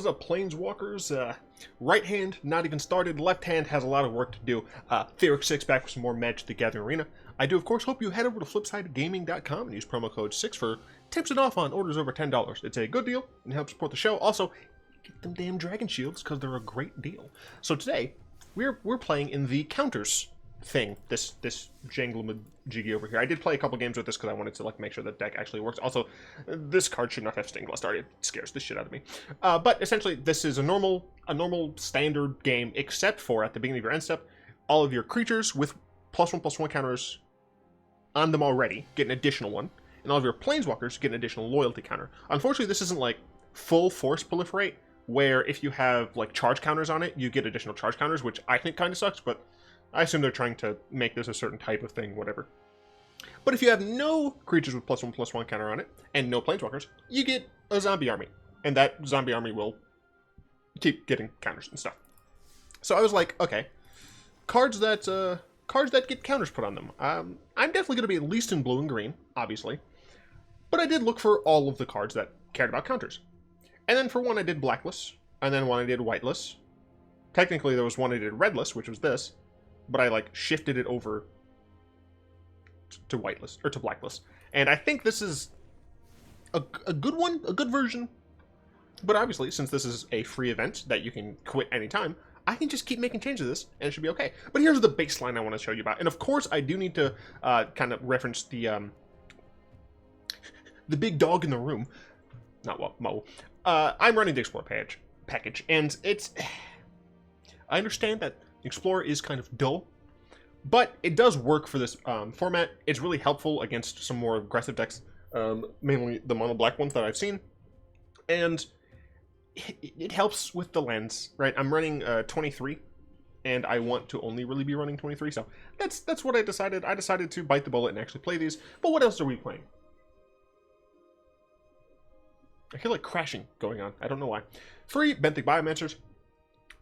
is up, Planeswalkers? Right hand, not even started. Left hand has a lot of work to do. Theoric 6 back with some more Magic the Gathering Arena. I do, of course, hope you head over to flipsidegaming.com and use promo code 6 for 10% off on orders over $10. It's a good deal and helps support the show. Also, get them damn Dragon Shields because they're a great deal. So today, we're playing in the Counters thing, this jangly-majiggy over here. I did play a couple games with this because I wanted to like make sure the deck actually works. Also, this card should not have Stained Glass Dart. It scares the shit out of me. But essentially, this is a normal standard game, except for at the beginning of your end step, all of your creatures with +1/+1 counters on them already get an additional one, and all of your Planeswalkers get an additional loyalty counter. Unfortunately, this isn't like full force proliferate, where if you have like charge counters on it, you get additional charge counters, which I think kind of sucks, but I assume they're trying to make this a certain type of thing, whatever. But if you have no creatures with +1/+1 counter on it, and no Planeswalkers, you get a zombie army. And that zombie army will keep getting counters and stuff. So I was like, okay, cards that get counters put on them. I'm definitely going to be at least in blue and green, obviously. But I did look for all of the cards that cared about counters. And then for one I did blackless, and then one I did whiteless. Technically there was one I did redless, which was this. But I like shifted it over to whitelist or to blacklist, and I think this is a good one, a good version. But obviously, since this is a free event that you can quit anytime, I can just keep making changes to this, and it should be okay. But here's the baseline I want to show you about, and of course, I do need to kind of reference the big dog in the room. Not what Mo. I'm running the Explorer package, and it's. I understand that Explorer is kind of dull, but it does work for this format. It's really helpful against some more aggressive decks, mainly the mono black ones that I've seen, and it helps with the lands, right? I'm running 23, and I want to only really be running 23, so that's what I decided. I decided to bite the bullet and actually play these. But what else are we playing? I feel like crashing going on. I don't know why. 3 Benthic Biomancers.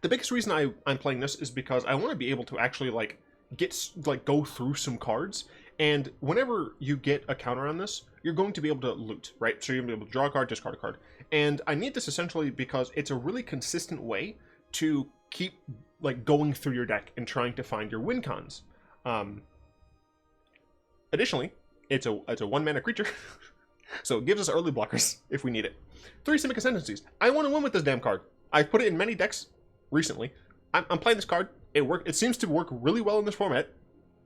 The biggest reason I'm playing this is because I want to be able to actually go through some cards, and whenever you get a counter on this, you're going to be able to loot, right? So you're going to be able to draw a card, discard a card. And I need this essentially because it's a really consistent way to keep like going through your deck and trying to find your win cons. Additionally, it's a 1-mana creature, so it gives us early blockers if we need it. 3 Simic Ascendancies. I want to win with this damn card. I've put it in many decks recently. I'm playing this card. It seems to work really well in this format,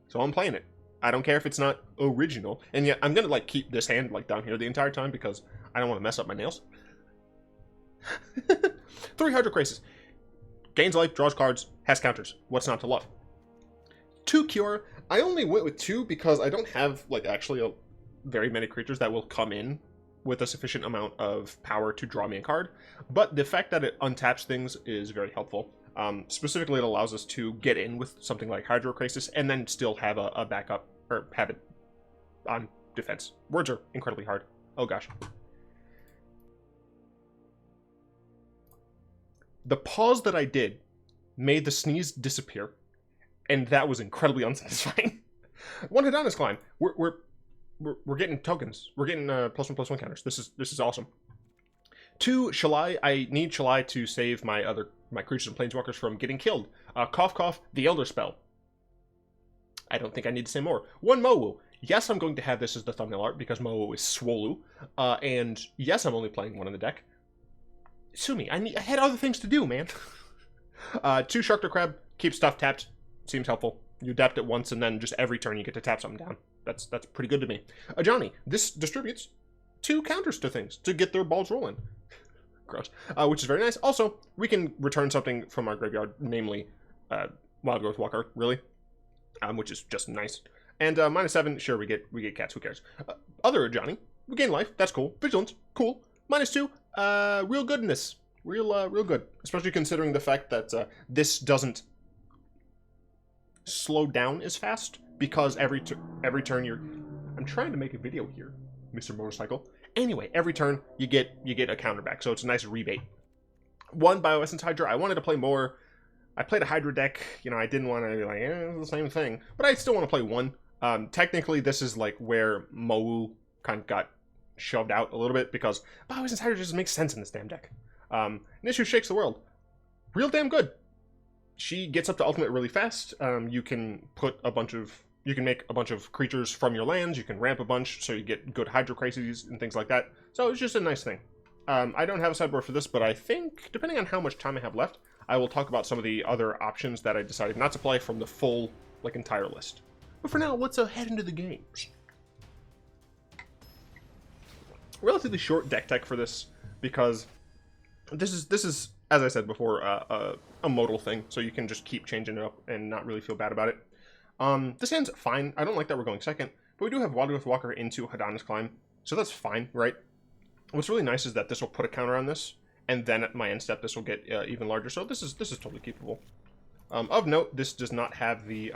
so I'm playing it. I don't care if it's not original, and yet I'm gonna like keep this hand like down here the entire time because I don't want to mess up my nails. 3 Hydroid Krasis. Gains life, draws cards, has counters. What's not to love? 2 Kiora. I only went with 2 because I don't have like actually very many creatures that will come in with a sufficient amount of power to draw me a card, but the fact that it untaps things is very helpful. Specifically, it allows us to get in with something like Hydroid Krasis and then still have a backup, or have it on defense. Words are incredibly hard. Oh gosh. The pause that I did made the sneeze disappear, and that was incredibly unsatisfying. 1 Hadana's Climb. We're getting tokens. We're getting +1/+1 counters. This is awesome. 2 Shalai. I need Shalai to save my creatures and planeswalkers from getting killed. Cough cough. The Elder Spell. I don't think I need to say more. 1 Mowu. Yes, I'm going to have this as the thumbnail art because Mowu is Swolu. And yes, I'm only playing 1 in the deck. Sue me. I had other things to do, man. 2 Sharktocrab. Keep stuff tapped. Seems helpful. You adapt it once, and then just every turn you get to tap something down. That's pretty good to me. Ajani. This distributes 2 counters to things to get their balls rolling. Gross. Which is very nice. Also, we can return something from our graveyard, namely Wildgrowth Walker, really, which is just nice. And -7, sure, we get cats. Who cares? Other Ajani. We gain life. That's cool. Vigilance. Cool. -2. Real goodness. Real good. Especially considering the fact that this doesn't slow down as fast because every turn you're. I'm trying to make a video here, Mr. Motorcycle. Anyway, every turn you get a counter back, so it's a nice rebate. 1 Bioessence Hydra. I wanted to play more. I played a Hydra deck. You know, I didn't want to be like, it's the same thing, but I still want to play 1. Technically, this is like where Mowu kind of got shoved out a little bit because Bioessence Hydra just makes sense in this damn deck. Nissa shakes the world. Real damn good. She gets up to ultimate really fast. You can make a bunch of creatures from your lands. You can ramp a bunch, so you get good Hydroid Krasis and things like that. So it's just a nice thing. I don't have a sideboard for this, but I think, depending on how much time I have left, I will talk about some of the other options that I decided not to play from the full, entire list. But for now, let's head into the games. Relatively short deck tech for this, because this is as I said before, a modal thing, so you can just keep changing it up and not really feel bad about it. This hand's fine. I don't like that we're going second, but we do have Wildgrowth Walker into Hadana's Climb, so that's fine, right? What's really nice is that this will put a counter on this, and then at my end step, this will get even larger. So this is totally keepable. Of note, this does not have the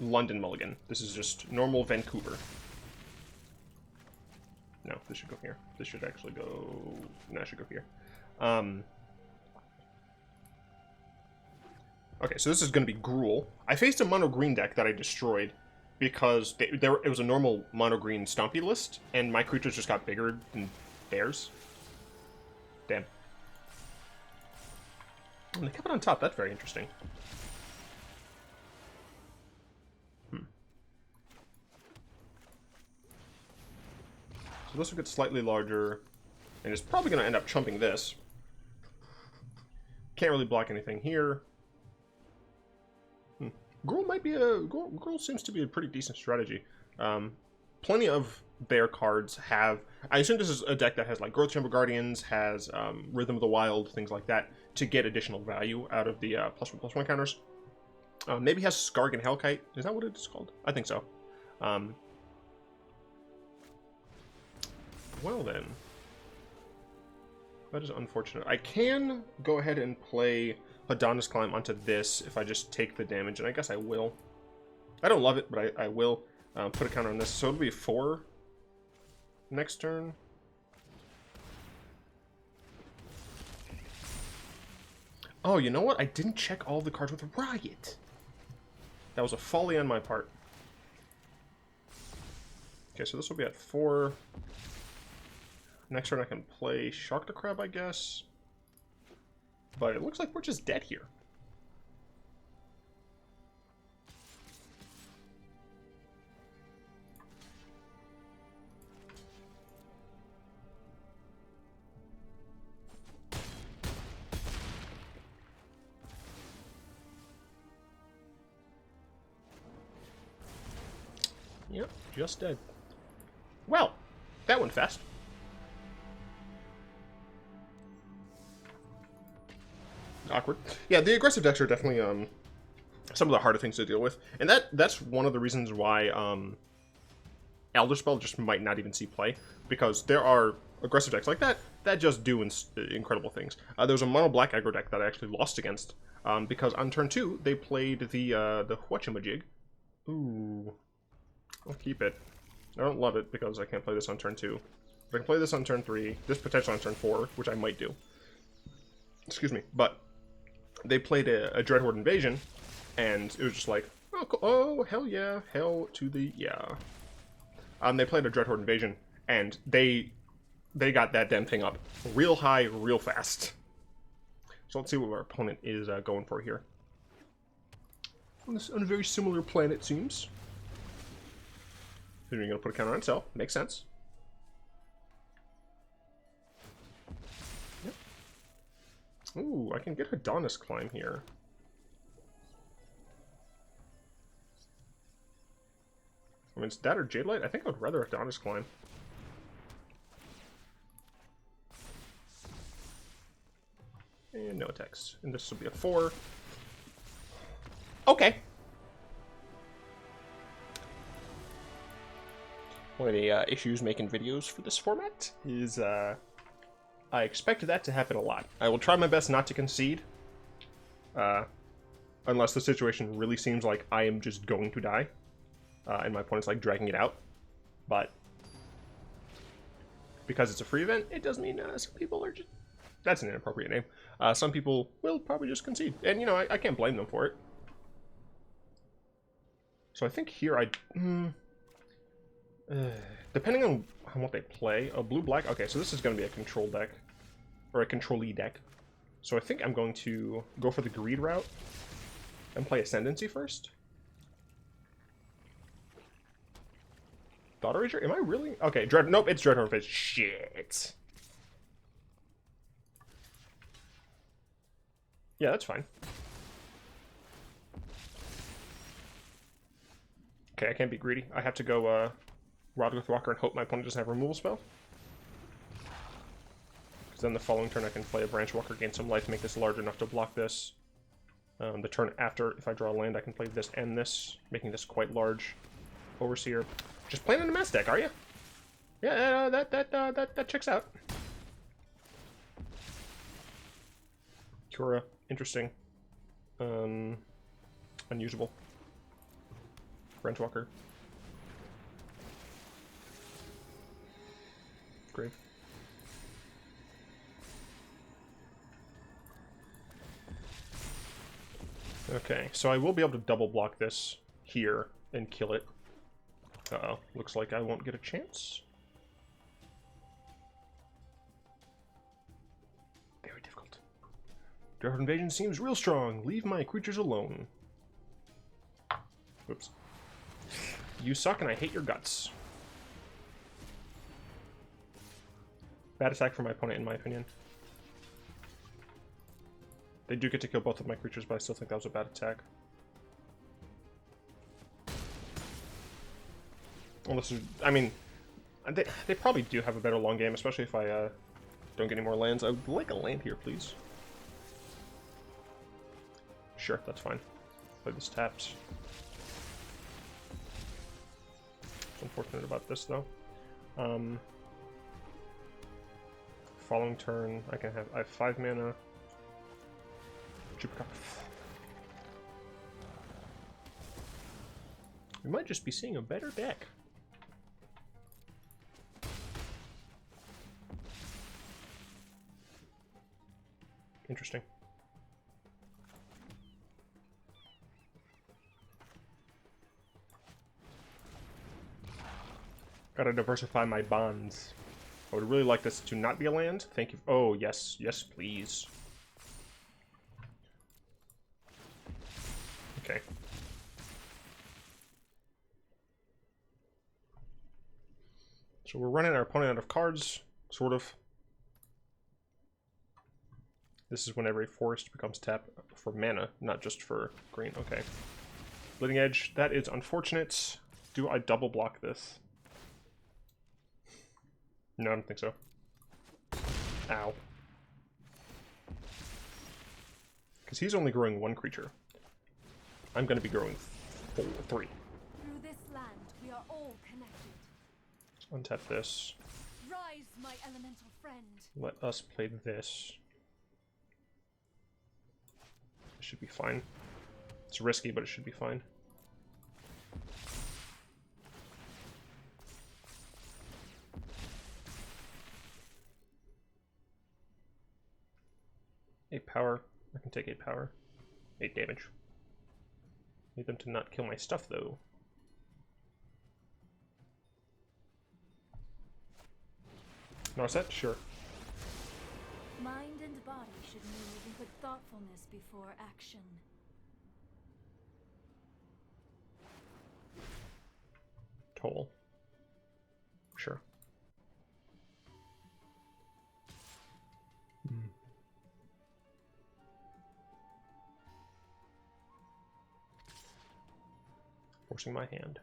London mulligan. This is just normal Vancouver. No, this should go here. This should actually go... No, it should go here. Okay, so this is going to be Gruul. I faced a mono green deck that I destroyed because it was a normal mono green stompy list, and my creatures just got bigger than theirs. Damn. And they kept it on top. That's very interesting. So this will get slightly larger, and it's probably going to end up chumping this. Can't really block anything here. Gruul seems to be a pretty decent strategy. Plenty of their cards have... I assume this is a deck that has like Growth Chamber Guardians, has Rhythm of the Wild, things like that, to get additional value out of the +1/+1 counters. Maybe has Skargan Hellkite. Is that what it's called? I think so. Well then. That is unfortunate. I can go ahead and play Hadana's Climb onto this if I just take the damage, and I guess I will. I don't love it, but I will put a counter on this. So it'll be 4 next turn. Oh, you know what? I didn't check all the cards with Riot. That was a folly on my part. Okay, so this will be at 4. Next turn I can play Sharktocrab, I guess. But it looks like we're just dead here. Yep, just dead. Well, that went fast. Awkward. Yeah, the aggressive decks are definitely some of the harder things to deal with, and that's one of the reasons why Elder Spell just might not even see play, because there are aggressive decks like that just do incredible things. There was a mono black aggro deck that I actually lost against because on turn 2 they played the Whatchamajig. Ooh, I'll keep it. I don't love it because I can't play this on turn 2. But I can play this on turn 3, this potentially on turn 4, which I might do. Excuse me, but they played a Dreadhorde Invasion, and it was just like, oh, cool. Oh, hell yeah, hell to the yeah. They played a Dreadhorde Invasion, and they got that damn thing up real high, real fast. So let's see what our opponent is going for here. On a very similar plan, it seems. You're going to put a counter on itself. Makes sense. Ooh, I can get Hadana's Climb here. I mean, it's that or Jadelight. I think I would rather Hadana's Climb. And no attacks. And this will be a 4. Okay. One of the issues making videos for this format is I expect that to happen a lot. I will try my best not to concede, unless the situation really seems like I am just going to die, and my opponent's like dragging it out. But because it's a free event, it does mean some people are just... That's an inappropriate name. Some people will probably just concede, and you know, I can't blame them for it. So I think here Depending on what they play. Oh, blue-black. Okay, so this is going to be a control deck. Or a control-y deck. So I think I'm going to go for the greed route and play Ascendancy first. Daughter Ranger? Am I really? Okay, Dread. Nope, it's Dreadhorn Face. Shit. Yeah, that's fine. Okay, I can't be greedy. I have to go Wildgrowth Walker and hope my opponent doesn't have a removal spell. Because then the following turn I can play a Branchwalker, gain some life, make this large enough to block this. The turn after, if I draw a land, I can play this and this, making this quite large. Overseer. Just playing in a mass deck, are you? Yeah, that checks out. Kiora, interesting. Unusable. Branchwalker. Grave. Okay, so I will be able to double block this here and kill it. Uh-oh, looks like I won't get a chance. Very difficult. Dreadhorde Invasion seems real strong. Leave my creatures alone. Whoops. You suck and I hate your guts. Bad attack for my opponent, in my opinion. They do get to kill both of my creatures, but I still think that was a bad attack. Unless, I mean, they probably do have a better long game, especially if I don't get any more lands. I would like a land here, please. Sure, that's fine. Play this taps. It's unfortunate about this, though. Following turn, I have 5 mana. Chupacabra. We might just be seeing a better deck. Interesting. Gotta diversify my bonds. I would really like this to not be a land. Thank you. Oh, yes. Yes, please. Okay. So we're running our opponent out of cards, sort of. This is whenever a forest becomes tapped for mana, not just for green. Okay. Bleeding Edge, that is unfortunate. Do I double block this? No, I don't think so. Ow. Because he's only growing 1 creature. I'm going to be growing 3. Through this land, we are all connected. Untap this. Rise, my elemental friend. Let us play this. It should be fine. It's risky, but it should be fine. Eight power. I can take 8 power. 8 damage. Need them to not kill my stuff, though. Narset? Sure. Mind and body should move with thoughtfulness before action. Toll. Sure. Forcing my hand.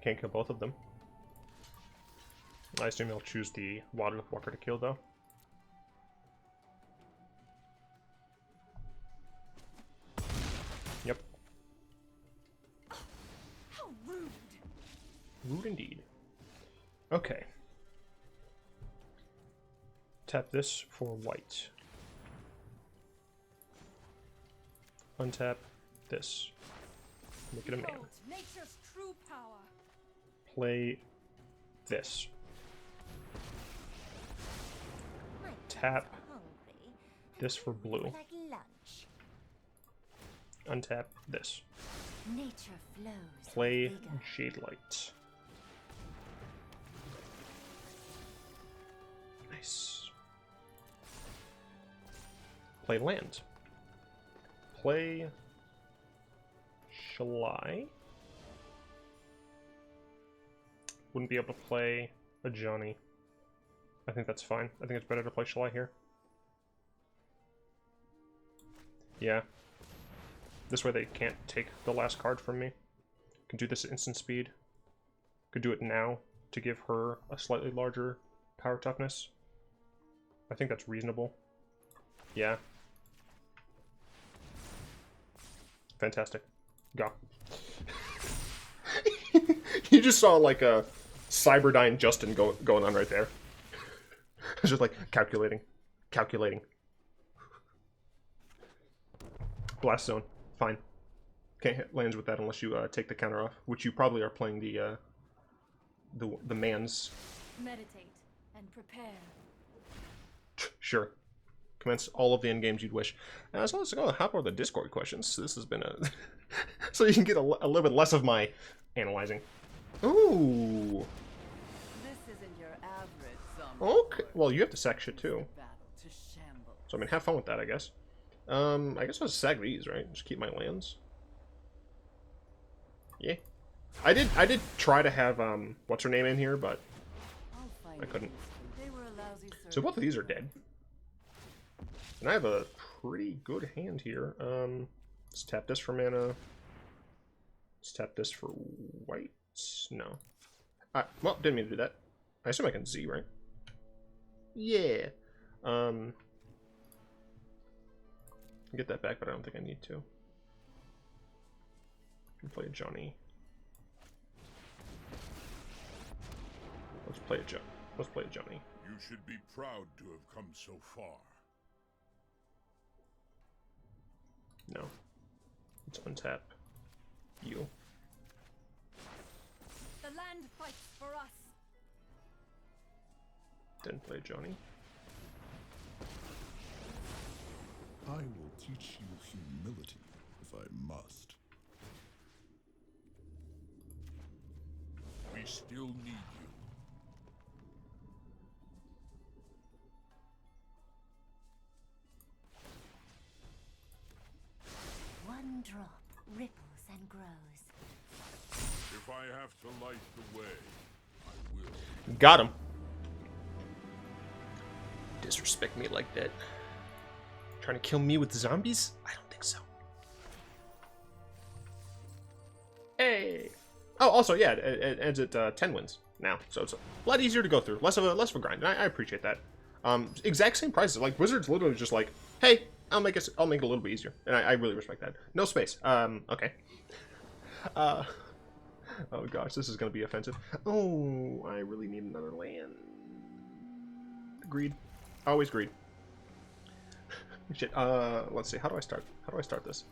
Can't kill both of them. I assume he'll choose the Wildgrowth Walker to kill, though. Yep. How rude! Rude indeed. Okay. Tap this for white. Untap this. Make it a mana. Nature's true power. Play this. Tap this for blue. Untap this. Nature flows. Play with vigor. Jadelight. Nice. Play land. Play Shalai. Wouldn't be able to play Ajani. I think that's fine. I think it's better to play Shalai here. Yeah. This way they can't take the last card from me. Can do this at instant speed. Could do it now to give her a slightly larger power toughness. I think that's reasonable. Yeah. Fantastic. Go. You just saw like a Cyberdyne Justin going on right there. It's just like calculating. Blast Zone. Fine. Can't hit lands with that unless you take the counter off, which you probably are playing the man's. Meditate and prepare. Sure. Commence all of the end games you'd wish. So let's go hop over the Discord questions. This has been a so you can get a little bit less of my analyzing. Ooh. This isn't your average Okay. Well, you have to sack shit too. So I mean, have fun with that, I guess. I guess I'll sack these, right? Just keep my lands. Yeah. I did try to have what's her name in here, but I couldn't. So both of these are dead. And I have a pretty good hand here. Let's tap this for mana. Let's tap this for white. No. Well, didn't mean to do that. I assume I can Z, right? Yeah. Get that back, but I don't think I need to. I can play a Johnny. Let's play a Johnny. You should be proud to have come so far. No. Let's untap you. The land fights for us. Then play Johnny. I will teach you humility if I must. We still need you. One drop ripples and grows. If I have to light the way, I will. Got him. Disrespect me like that. Trying to kill me with zombies? I don't think so. Hey. Oh, also, yeah, it ends at 10 wins now, so it's a lot easier to go through. Less of a grind, and I appreciate that. Exact same prices. Like Wizards literally just like, hey, I'll make it a little bit easier, and I really respect that. No space. Okay. Oh gosh, this is gonna be offensive. Oh, I really need another land. Greed. Always greed. Shit. Let's see. How do I start this?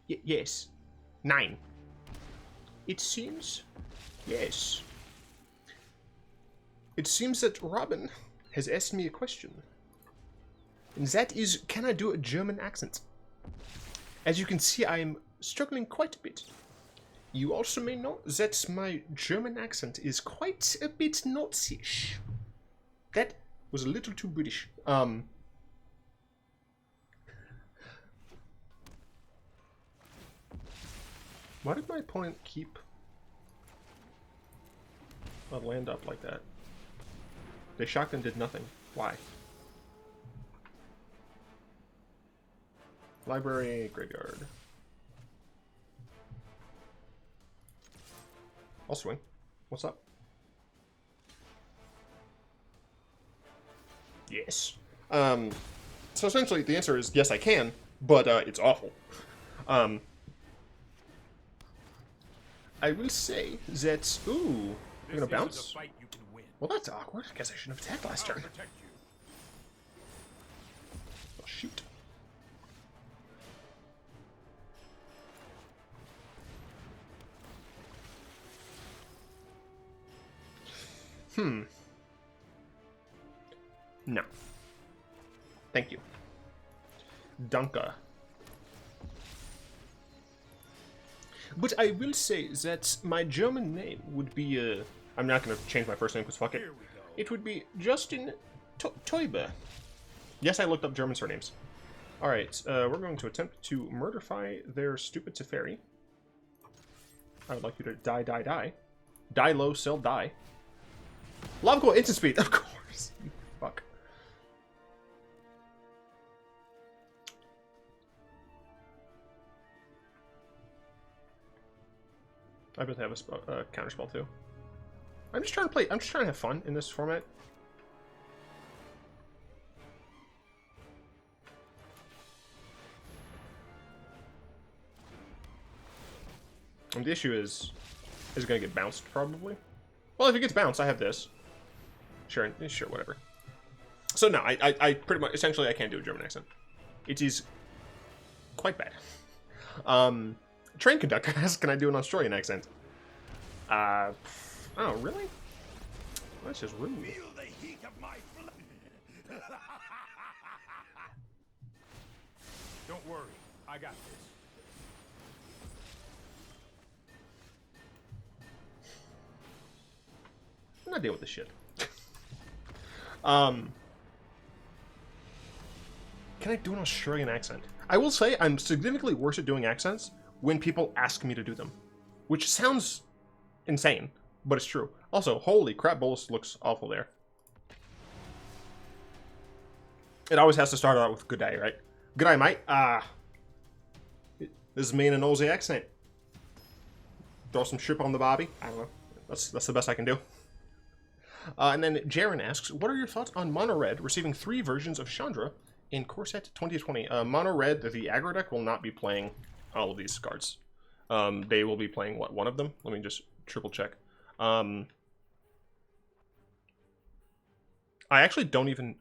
Yes. 9. It seems. Yes. It seems that Robin has asked me a question. And that is, can I do a German accent? As you can see, I am struggling quite a bit. You also may know that my German accent is quite a bit Nazi-ish. That was a little too British. Why did my opponent keep a land up like that? They shocked and did nothing. Why? Library, graveyard. I'll swing. What's up? Yes. So essentially the answer is yes, I can, but it's awful. I will say that, ooh, you're gonna bounce? Well, that's awkward. I guess I shouldn't have attacked last turn. Oh, shoot. No. Thank you. Danke. But I will say that my German name would be, I'm not going to change my first name because fuck it. It would be Justin Teuber. Yes, I looked up German surnames. Alright, we're going to attempt to murderify their stupid Teferi. I would like you to die, die, die. Die low, sell, die. Lava Coil instant speed, of course. Fuck. I bet they have a counterspell too. I'm just trying to have fun in this format. And the issue is it going to get bounced probably? Well, if it gets bounced, I have this. Sure, whatever. So no, I pretty much, essentially, I can't do a German accent. It is quite bad. Train conductor asks, can I do an Australian accent? Oh, really? That's just rude. Feel the heat of my blood. Don't worry, I got this. I'm not dealing with this shit. Can I do an Australian accent? I will say I'm significantly worse at doing accents when people ask me to do them. Which sounds insane, but it's true. Also, holy crap, Bolus looks awful there. It always has to start out with good day, right? Good day, mate. This is me in an Aussie accent. Throw some shrimp on the barbie. I don't know. That's the best I can do. And then Jaren asks, what are your thoughts on Mono Red receiving 3 versions of Chandra in Core Set 2020? Mono Red, the aggro deck, will not be playing all of these cards. They will be playing, what, one of them? Let me just triple check. I actually don't even...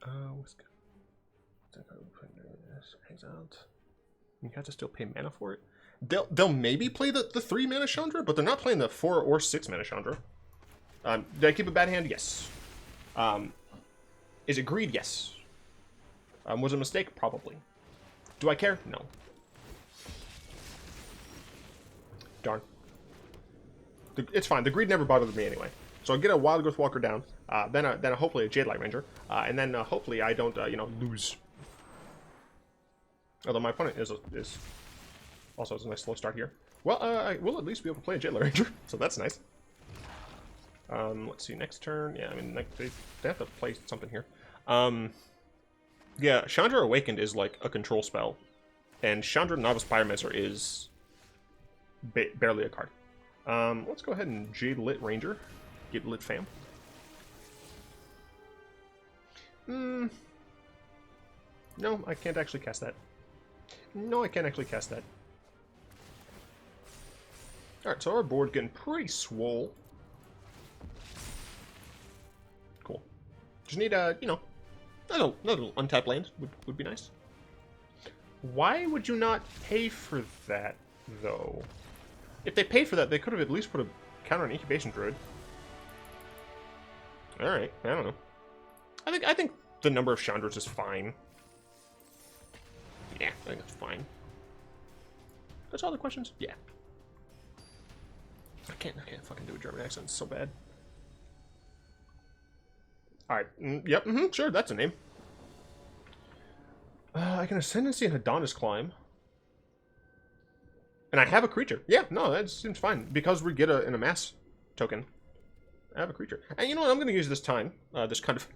You have to still pay mana for it? They'll maybe play the 3 mana Chandra, but they're not playing the 4 or 6 mana Chandra. Did I keep a bad hand? Yes. Is it greed? Yes. Was it a mistake? Probably. Do I care? No. Darn. It's fine. The greed never bothered me anyway. So I'll get a Wildgrowth Walker down, then hopefully a Jadelight Ranger, and then hopefully I don't, lose. Although my opponent is also has a nice slow start here. Well, I will at least be able to play a Jadelight Ranger, so that's nice. Let's see, next turn. Yeah, I mean, like, they have to play something here. Yeah, Chandra Awakened is like a control spell, and Chandra Novice Biomancer is barely a card. Let's go ahead and Jadelight Ranger. Get lit, fam. No, I can't actually cast that. No, I can't actually cast that. Alright, so our board getting pretty swole. Cool. Just need a, another untapped land would be nice. Why would you not pay for that, though? If they paid for that, they could have at least put a counter on Incubation Druid. Alright, I don't know. I think the number of Chandras is fine. Yeah, I think it's fine. That's all the questions? Yeah. I can't fucking do a German accent. It's so bad. Alright, yep, sure, that's a name. I can Ascendancy and Hadana's Climb. And I have a creature. Yeah, no, that seems fine. Because we get an Amass token. I have a creature. And you know what, I'm going to use this time, this kind of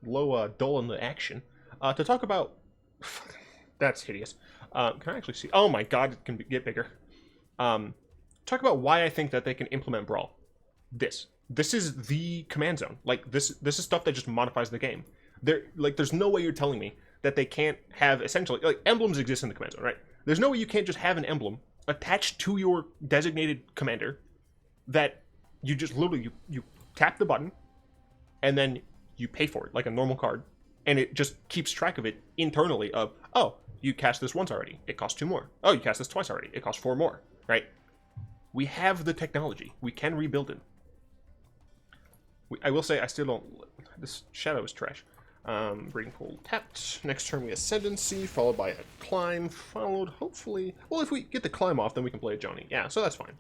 low dull in the action, to talk about... That's hideous. Can I actually see? Oh my god, it can get bigger. Talk about why I think that they can implement Brawl. This is the command zone. Like, this is stuff that just modifies the game. There's no way you're telling me that they can't have, essentially, like, emblems exist in the command zone, right? There's no way you can't just have an emblem attached to your designated commander that you just literally, you tap the button, and then you pay for it, like a normal card, and it just keeps track of it internally of, oh, you cast this once already, it costs 2 more. Oh, you cast this twice already, it costs 4 more, right? We have the technology. We can rebuild it. I will say, I still don't... This shadow is trash. Breeding Pool tapped. Next turn we Ascendancy, followed by a Climb, followed hopefully... Well, if we get the Climb off, then we can play Ajani. Yeah, so that's fine.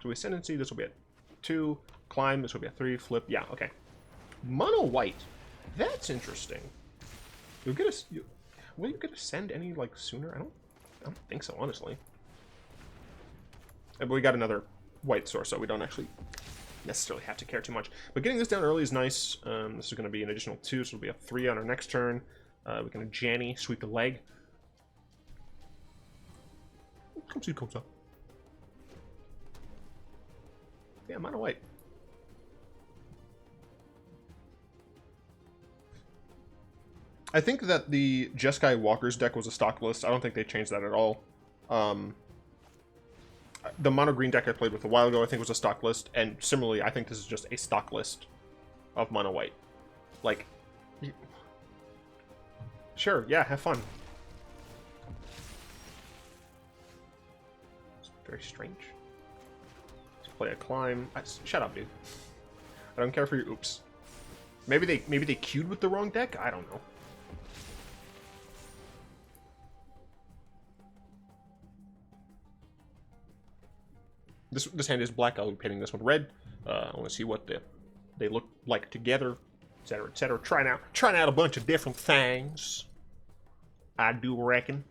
So we Ascendancy, this will be a 2. Climb, this will be a 3. Flip, yeah, okay. Mono white. That's interesting. You'll get a... Will you get Ascend any, like, sooner? I don't think so, honestly. But we got another white source, so we don't actually necessarily have to care too much. But getting this down early is nice. This is going to be an additional 2, so it'll be a 3 on our next turn. We can Ajani, sweep the leg. Come see, comes up. Yeah, mono white. I think that the Jeskai Walkers deck was a stock list. I don't think they changed that at all. The mono green deck I played with a while ago, I think was a stock list, and similarly, I think this is just a stock list of mono white. Like, sure, yeah, have fun. It's very strange. Let's play a Climb. Shut up, dude. I don't care for your oops. Maybe they queued with the wrong deck. I don't know. This hand is black. I'll be painting this one red. I want to see what they look like together, etc., etc. Trying out a bunch of different things. I do reckon.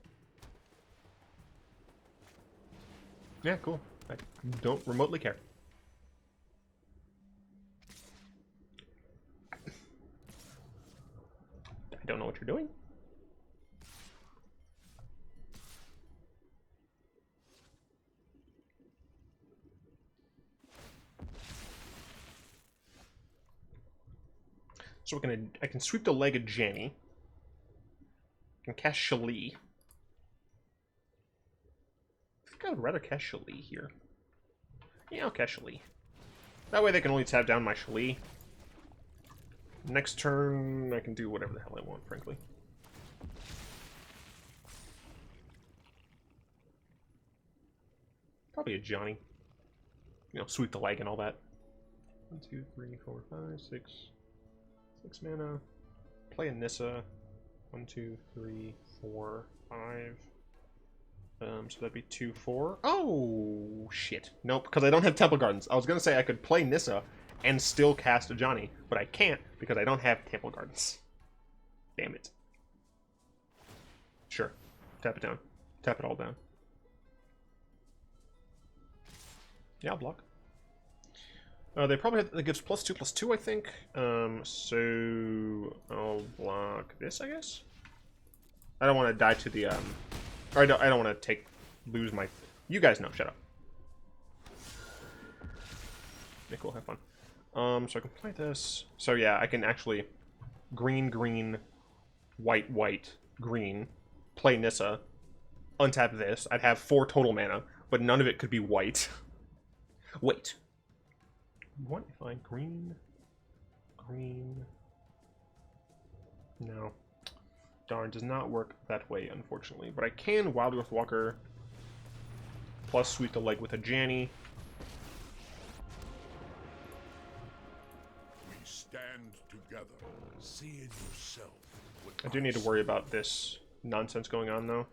Yeah, cool. I don't remotely care. I don't know what you're doing. So I can sweep the leg of Ajani. I can cast Shalai. I think I would rather cast Shalai here. Yeah, I'll cast Shalai. That way they can only tap down my Shalai. Next turn, I can do whatever the hell I want, frankly. Probably a Ajani. You know, sweep the leg and all that. 1, 2, 3, 4, 5, 6. 6 mana. Play a Nissa. 1, 2, 3, 4, 5. So that'd be 2, 4. Oh, shit. Nope, because I don't have Temple Gardens. I was going to say I could play Nissa and still cast Ajani, but I can't because I don't have Temple Gardens. Damn it. Sure. Tap it down. Tap it all down. Yeah, I'll block. They probably have, it gives +2/+2, I think. So I'll block this, I guess. I don't want to die to the or I don't want to lose my. You guys know. Shut up. Yeah, cool. Have fun. So I can play this. So yeah, I can actually green, green, white, white, green. Play Nissa. Untap this. I'd have 4 total mana, but none of it could be white. Wait. What if I green, green? No. Darn, does not work that way, unfortunately. But I can Wildgrowth Walker plus sweep the leg with Ajani. We stand together. See in yourself. I do need to worry about this nonsense going on, though.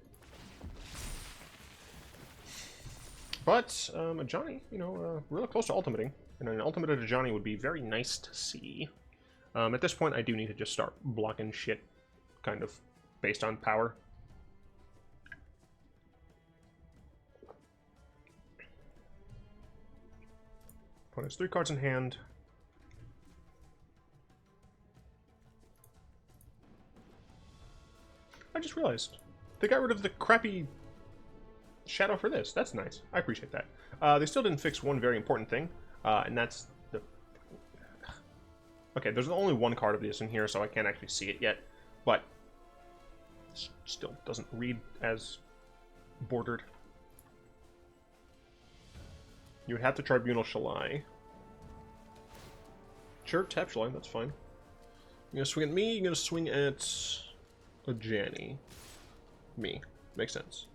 But Ajani, you know, really close to ultimating. And an ultimated Ajani would be very nice to see. At this point, I do need to just start blocking shit, kind of, based on power. Opponent has 3 cards in hand. I just realized they got rid of the crappy shadow for this. That's nice. I appreciate that. They still didn't fix one very important thing. And that's the... Okay, there's only one card of this in here, so I can't actually see it yet. But still doesn't read as bordered. You would have to Tribunal Shalai. Sure, tap Shalai, that's fine. You're gonna swing at me, you're gonna swing at Ajani. Me. Makes sense.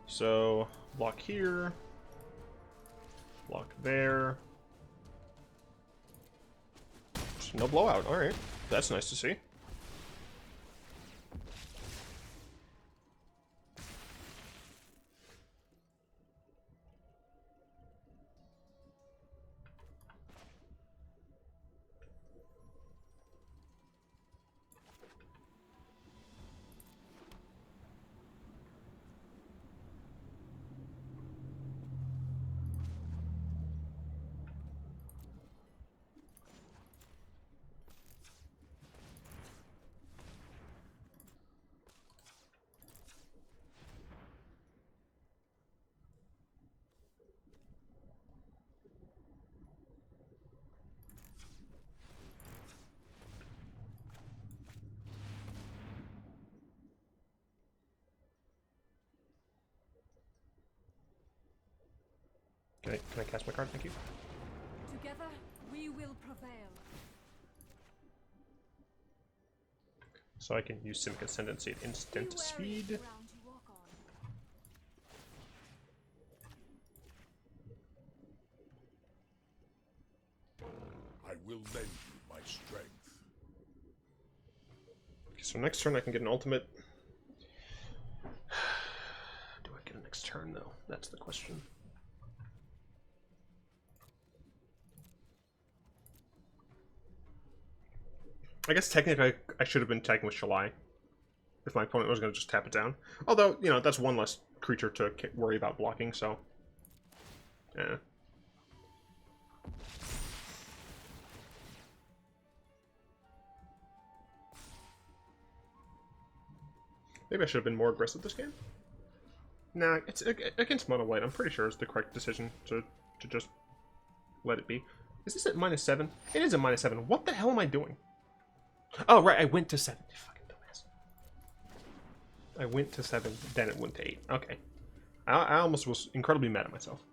So, block here. Block there. Nice. No blowout. Alright. That's nice to see. Can I cast my card? Thank you. Together, we will prevail. So I can use Simic Ascendancy at instant speed. Ground you walk on. I will lend you my strength. Okay, so next turn I can get an ultimate. Do I get a next turn though? That's the question. I guess technically I should have been tagging with Shalai if my opponent was going to just tap it down. Although, you know, that's one less creature to worry about blocking, so... yeah. Maybe I should have been more aggressive this game. Nah, it's against Mono White. I'm pretty sure it's the correct decision to just let it be. Is this at -7? It is at -7. What the hell am I doing? Oh, right, I went to 7. You fucking dumbass. I went to 7, then it went to 8. Okay. I almost was incredibly mad at myself.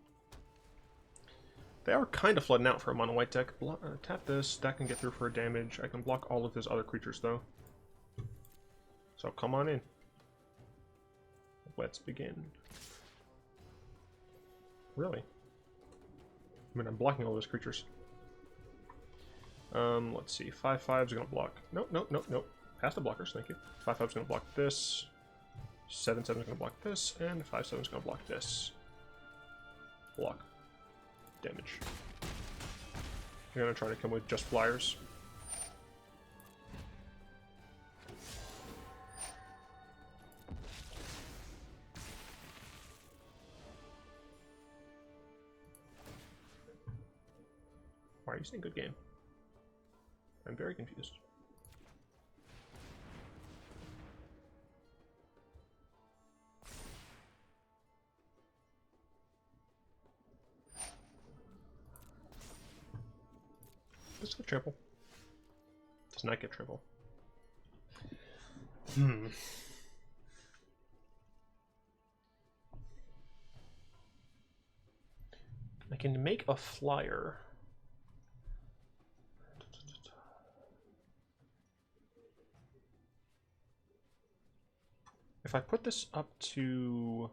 They are kind of flooding out for a mono white deck. Tap this, that can get through for a damage. I can block all of his other creatures, though. So come on in. Let's begin. Really? I mean, I'm blocking all those creatures. Let's see. 5/5 is going to block. Nope, nope, nope, nope. Past the blockers, thank you. 5/5 is going to block this. 7/7 is going to block this. And 5/7 is going to block this. Block. Damage. You're going to try to come with just flyers. Why are you saying good game? I'm very confused. Does it get triple? Does not get triple. I can make a flyer. If I put this up to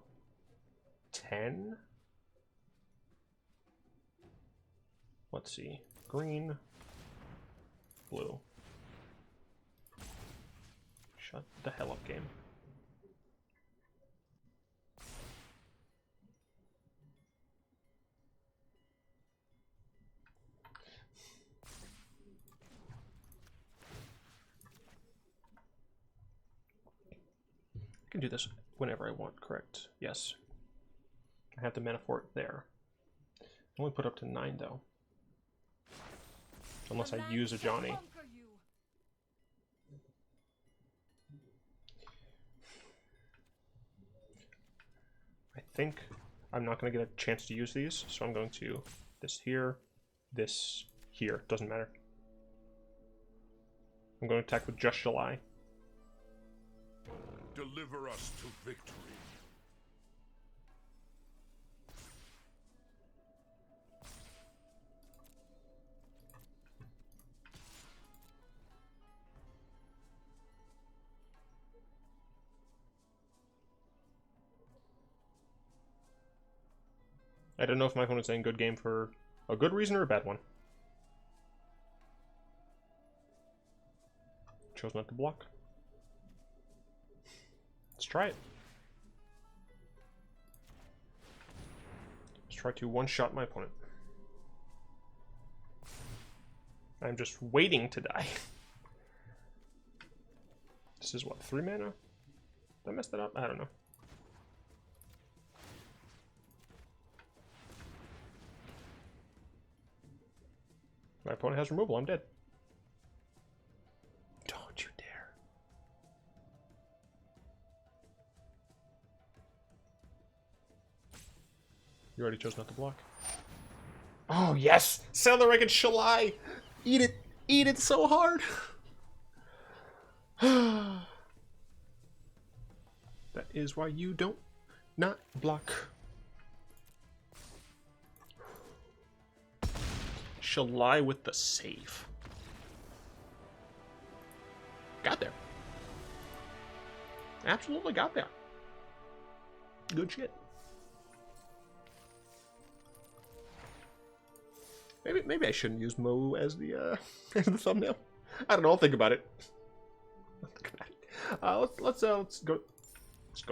10, let's see, green, blue. Shut the hell up, game. I can do this whenever I want, correct? Yes. I have the mana for it there. I only put up to 9 though. Unless I use Ajani. I think I'm not going to get a chance to use these, so I'm going to this here, doesn't matter. I'm going to attack with just Shalai. Deliver us to victory. I don't know if my opponent's saying good game for a good reason or a bad one. chose not to block. Let's try it. Let's try to one-shot my opponent. I'm just waiting to die. This is what, 3 mana? Did I mess that up? I don't know. My opponent has removal. I'm dead. Don't you dare. You already chose not to block. Oh, yes! Sailor and Shalai! Eat it! Eat it so hard! That is why you don't not block. Shalai with the save. Got there. Absolutely got there. Good shit. Maybe I shouldn't use Mo as the as the thumbnail. I don't know. I'll think about it. Let's go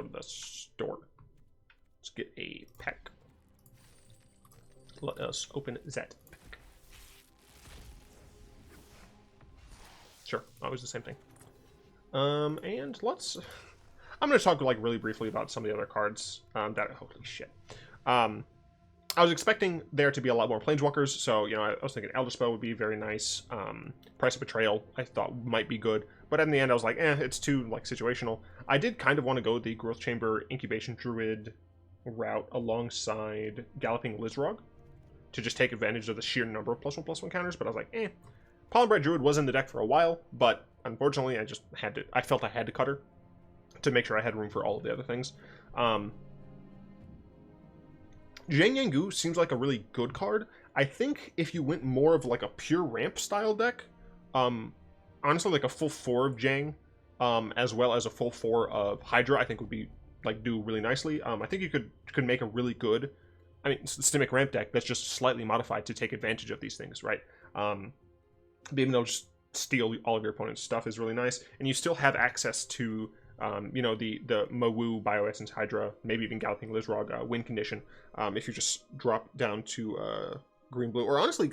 to the store. Let's get a pack. Let us open that pack. Sure, always the same thing. And let's. I'm going to talk like really briefly about some of the other cards. That holy shit. I was expecting there to be a lot more Planeswalkers, so, you know, I was thinking Elder Spell would be very nice. Price of Betrayal, I thought might be good. But in the end, I was like, it's too, like, situational. I did kind of want to go the Growth Chamber Incubation Druid route alongside Galloping Lizrog to just take advantage of the sheer number of +1/+1 counters, but I was like, Pollenbright Druid was in the deck for a while, but unfortunately, I felt I had to cut her to make sure I had room for all of the other things. Zhang Yangu seems like a really good card. I think if you went more of like a pure ramp style deck, honestly like a full 4 of Zhang, as well as a full 4 of Hydra, I think would be like do really nicely. I think you could make a really good, Simic ramp deck that's just slightly modified to take advantage of these things, right? Being able to just steal all of your opponent's stuff is really nice, and you still have access to you know, the Mawu Bioessence Hydra, maybe even Galloping Lizrog win condition, if you just drop down to green-blue. Or honestly,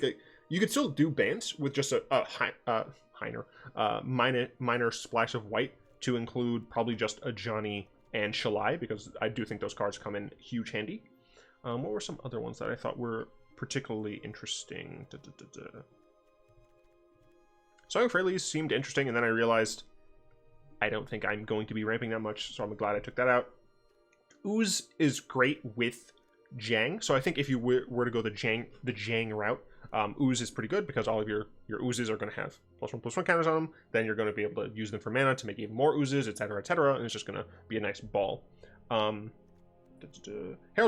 you could still do Bant with just a minor splash of white to include probably just Ajani and Shalai, because I do think those cards come in huge handy. What were some other ones that I thought were particularly interesting? Song Fraley's seemed interesting, and then I realized I don't think I'm going to be ramping that much, so I'm glad I took that out. Ooze is great with Zhang, so I think if you were to go the Zhang route, Ooze is pretty good because all of your Oozes are going to have +1/+1 counters on them. Then you're going to be able to use them for mana to make even more Oozes, etc., etc., and it's just going to be a nice ball. Herald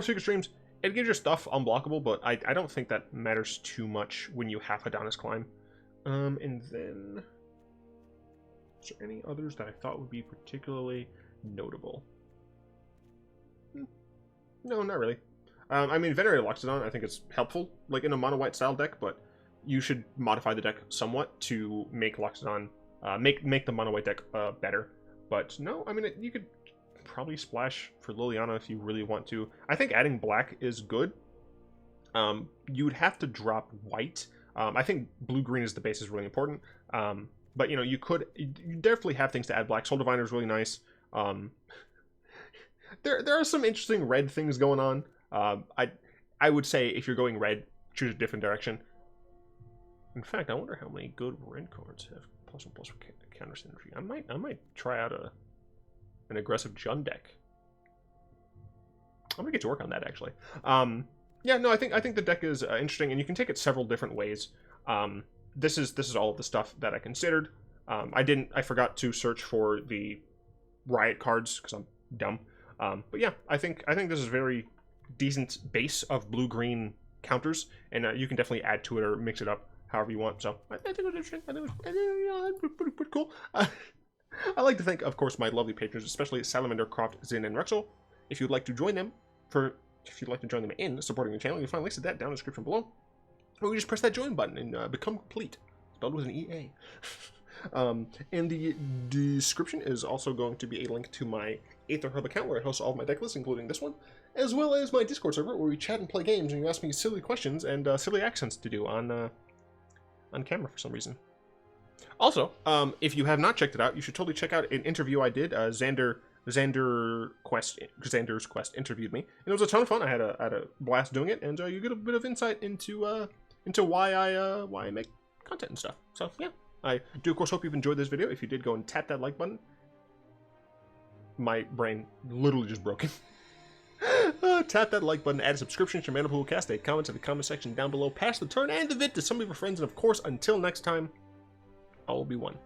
Secret Streams, it gives your stuff unblockable, but I don't think that matters too much when you have Hadana's Climb. And then... is there any others that I thought would be particularly notable? No, not really. Venerated Loxodon, I think it's helpful, like in a mono-white style deck, but you should modify the deck somewhat to make Loxodon, make the mono-white deck better. But no, you could probably splash for Liliana if you really want to. I think adding black is good. You would have to drop white. I think blue-green is the base is really important. But, you know, you definitely have things to add black. Soul Diviner is really nice. There are some interesting red things going on. I would say if you're going red, choose a different direction. In fact, I wonder how many good red cards have +1/+1 counter synergy. I might try out an aggressive Jund deck. I'm gonna get to work on that actually. Yeah, no, I think the deck is interesting, and you can take it several different ways. This is all of the stuff that I considered. I forgot to search for the Riot cards because I'm dumb. But yeah, I think this is a very decent base of blue-green counters, and you can definitely add to it or mix it up however you want. So I think it was interesting. I think it was pretty cool. I like to thank, of course, my lovely patrons, especially Salamander, Croft, Zin, and Rexel. If you'd like to join them in supporting the channel, you'll find links to that down in the description below. Or you just press that join button and become complete. Spelled with an EA. In the description is also going to be a link to my Aether Hub account where I host all of my deck lists, including this one, as well as my Discord server where we chat and play games and you ask me silly questions and silly accents to do on camera for some reason. Also, if you have not checked it out, you should totally check out an interview I did. Xander's Quest interviewed me, and it was a ton of fun. I had a blast doing it, and you get a bit of insight into why I make content and stuff. So yeah, I do of course hope you've enjoyed this video. If you did, go and tap that like button. My brain literally just broken. Tap that like button, add a subscription to Manipool Cast, a comment in the comment section down below, pass the turn and the vid to some of your friends, and of course, until next time, all will be one.